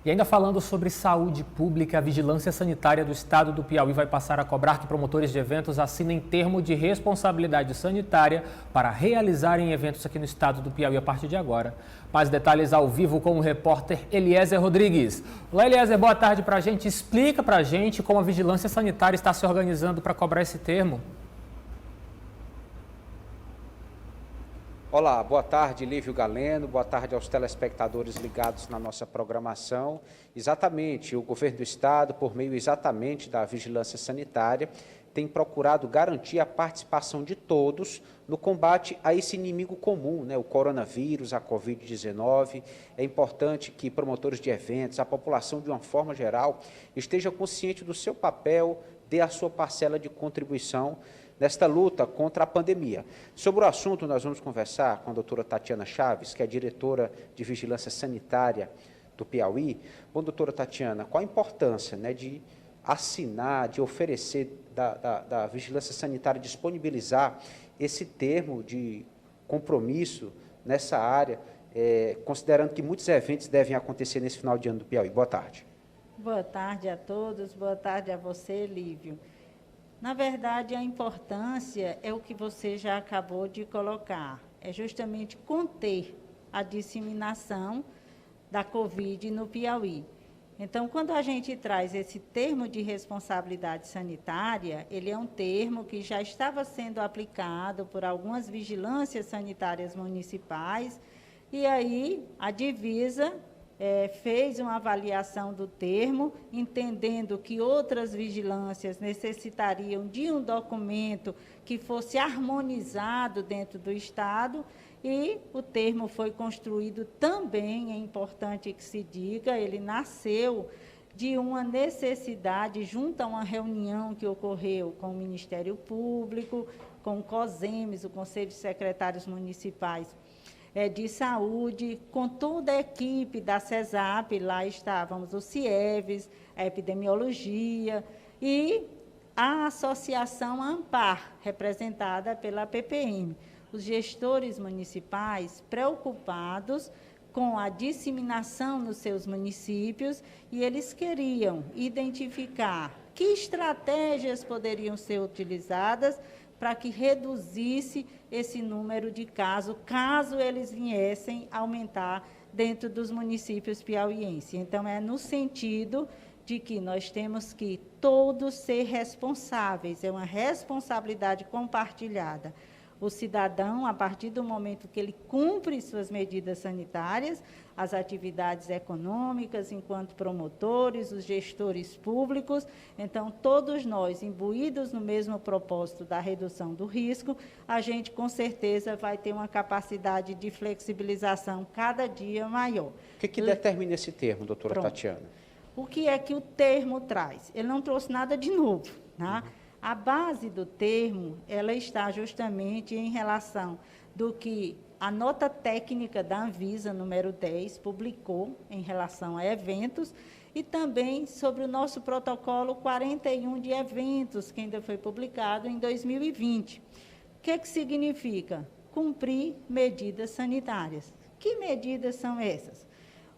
E ainda falando sobre saúde pública, a Vigilância Sanitária do Estado do Piauí vai passar a cobrar que promotores de eventos assinem termo de responsabilidade sanitária para realizarem eventos aqui no estado do Piauí a partir de agora. Mais detalhes ao vivo com o repórter Eliezer Rodrigues. Olá, Eliezer, boa tarde para a gente. Explica para a gente como a Vigilância Sanitária está se organizando para cobrar esse termo. Olá, boa tarde, Lívio Galeno, boa tarde aos telespectadores ligados na nossa programação. Exatamente, o governo do estado, por meio exatamente da Vigilância Sanitária, tem procurado garantir a participação de todos no combate a esse inimigo comum, o coronavírus, a Covid-19. É importante que promotores de eventos, a população de uma forma geral, esteja consciente do seu papel, dê a sua parcela de contribuição nesta luta contra a pandemia. Sobre o assunto, nós vamos conversar com a doutora Tatiana Chaves, que é diretora de Vigilância Sanitária do Piauí. Bom, doutora Tatiana, qual a importância de assinar, de oferecer, da Vigilância Sanitária disponibilizar esse termo de compromisso nessa área, considerando que muitos eventos devem acontecer nesse final de ano do Piauí? Boa tarde. Boa tarde a todos, boa tarde a você, Lívio. Na verdade, a importância é o que você já acabou de colocar, é justamente conter a disseminação da Covid no Piauí. Então, quando a gente traz esse termo de responsabilidade sanitária, ele é um termo que já estava sendo aplicado por algumas vigilâncias sanitárias municipais, e aí a divisa fez uma avaliação do termo, entendendo que outras vigilâncias necessitariam de um documento que fosse harmonizado dentro do Estado, e o termo foi construído também, é importante que se diga, ele nasceu de uma necessidade, junto a uma reunião que ocorreu com o Ministério Público, com o COSEMES, o Conselho de Secretários Municipais de Saúde, com toda a equipe da CESAP, lá estávamos o CIEVES, a Epidemiologia e a Associação AMPAR, representada pela PPM. Os gestores municipais preocupados com a disseminação nos seus municípios, e eles queriam identificar que estratégias poderiam ser utilizadas para que reduzisse esse número de casos, caso eles viessem aumentar dentro dos municípios piauienses. Então, é no sentido de que nós temos que todos ser responsáveis, é uma responsabilidade compartilhada. O cidadão, a partir do momento que ele cumpre suas medidas sanitárias, as atividades econômicas, enquanto promotores, os gestores públicos, então, todos nós, imbuídos no mesmo propósito da redução do risco, a gente, com certeza, vai ter uma capacidade de flexibilização cada dia maior. O que determina esse termo, doutora Tatiana? O que é que o termo traz? Ele não trouxe nada de novo, né? A base do termo, ela está justamente em relação do que a nota técnica da Anvisa, número 10, publicou em relação a eventos, e também sobre o nosso protocolo 41 de eventos, que ainda foi publicado em 2020. O que significa? Cumprir medidas sanitárias. Que medidas são essas?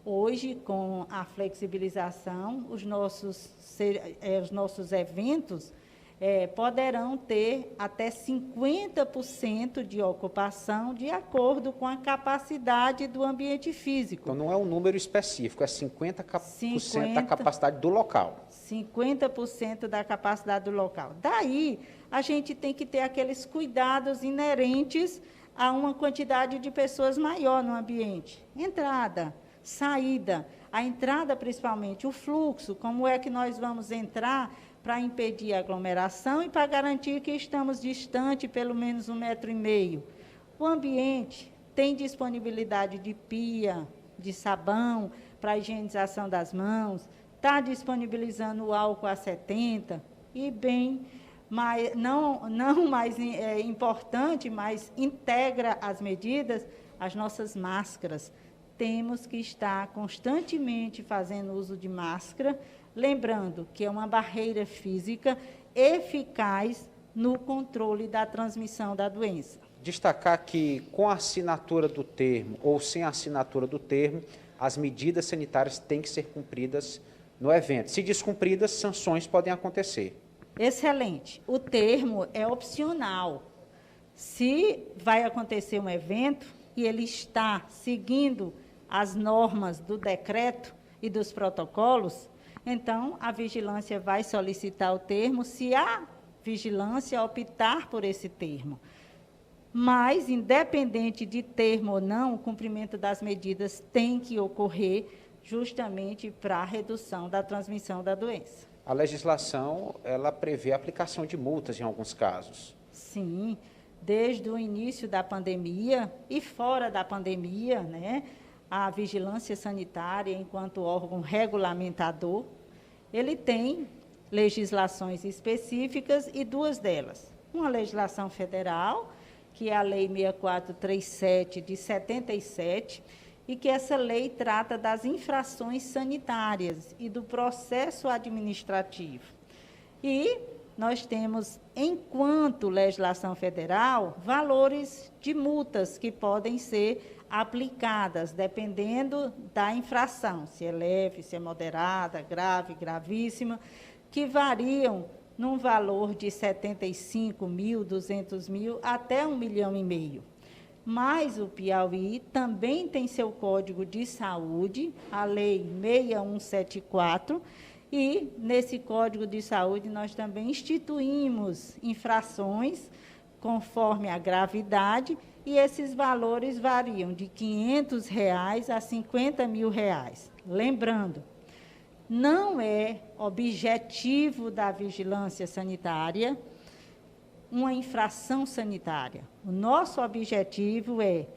Hoje, com a flexibilização, os nossos eventos poderão ter até 50% de ocupação de acordo com a capacidade do ambiente físico. Então, não é um número específico, é 50% da capacidade do local. 50% da capacidade do local. Daí, a gente tem que ter aqueles cuidados inerentes a uma quantidade de pessoas maior no ambiente. Entrada, saída. A entrada, principalmente, o fluxo, como é que nós vamos entrar para impedir a aglomeração e para garantir que estamos distante pelo menos 1,5 metro. O ambiente tem disponibilidade de pia, de sabão para a higienização das mãos, está disponibilizando o álcool a 70 e bem, mas não mais importante, mas integra as medidas, as nossas máscaras. Temos que estar constantemente fazendo uso de máscara, lembrando que é uma barreira física eficaz no controle da transmissão da doença. Destacar que, com a assinatura do termo ou sem a assinatura do termo, as medidas sanitárias têm que ser cumpridas no evento. Se descumpridas, sanções podem acontecer. Excelente. O termo é opcional. Se vai acontecer um evento e ele está seguindo as normas do decreto e dos protocolos, então a vigilância vai solicitar o termo se a vigilância optar por esse termo. Mas, independente de termo ou não, o cumprimento das medidas tem que ocorrer justamente para a redução da transmissão da doença. A legislação, ela prevê a aplicação de multas em alguns casos. Sim, desde o início da pandemia e fora da pandemia, né, a vigilância sanitária, enquanto órgão regulamentador, ele tem legislações específicas e duas delas. Uma legislação federal, que é a Lei 6437 de 77, e que essa lei trata das infrações sanitárias e do processo administrativo. E nós temos, enquanto legislação federal, valores de multas que podem ser aplicadas, dependendo da infração, se é leve, se é moderada, grave, gravíssima, que variam num valor de 75 mil, 200 mil, até 1,5 milhão. Mas o Piauí também tem seu Código de Saúde, a Lei 6174, e nesse Código de Saúde nós também instituímos infrações conforme a gravidade, e esses valores variam de R$ 500 a R$ 50 mil. Lembrando, não é objetivo da vigilância sanitária uma infração sanitária. O nosso objetivo é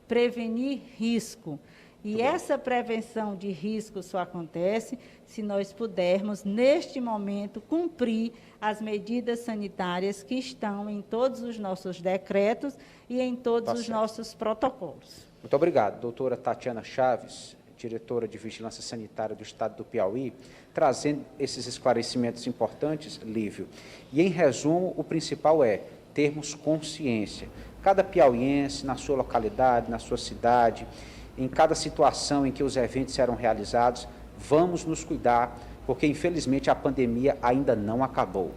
prevenir risco. E essa prevenção de risco só acontece se nós pudermos, neste momento, cumprir as medidas sanitárias que estão em todos os nossos decretos e em todos os nossos protocolos. Muito obrigado, doutora Tatiana Chaves, diretora de Vigilância Sanitária do Estado do Piauí, trazendo esses esclarecimentos importantes, Lívio. E, em resumo, o principal é termos consciência. Cada piauiense, na sua localidade, na sua cidade, em cada situação em que os eventos serão realizados, vamos nos cuidar, porque, infelizmente, a pandemia ainda não acabou.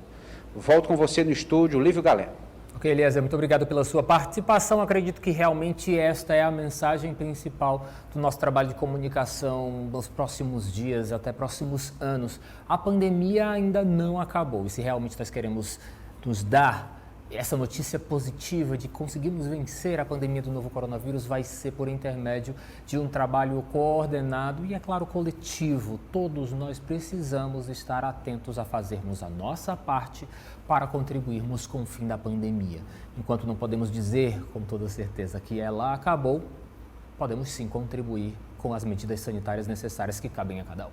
Volto com você no estúdio, Lívio Galeno. Ok, Eliezer, muito obrigado pela sua participação. Acredito que realmente esta é a mensagem principal do nosso trabalho de comunicação nos próximos dias, até próximos anos. A pandemia ainda não acabou e se realmente nós queremos nos dar essa notícia positiva de conseguirmos vencer a pandemia do novo coronavírus, vai ser por intermédio de um trabalho coordenado e, é claro, coletivo. Todos nós precisamos estar atentos a fazermos a nossa parte para contribuirmos com o fim da pandemia. Enquanto não podemos dizer com toda certeza que ela acabou, podemos sim contribuir com as medidas sanitárias necessárias que cabem a cada um.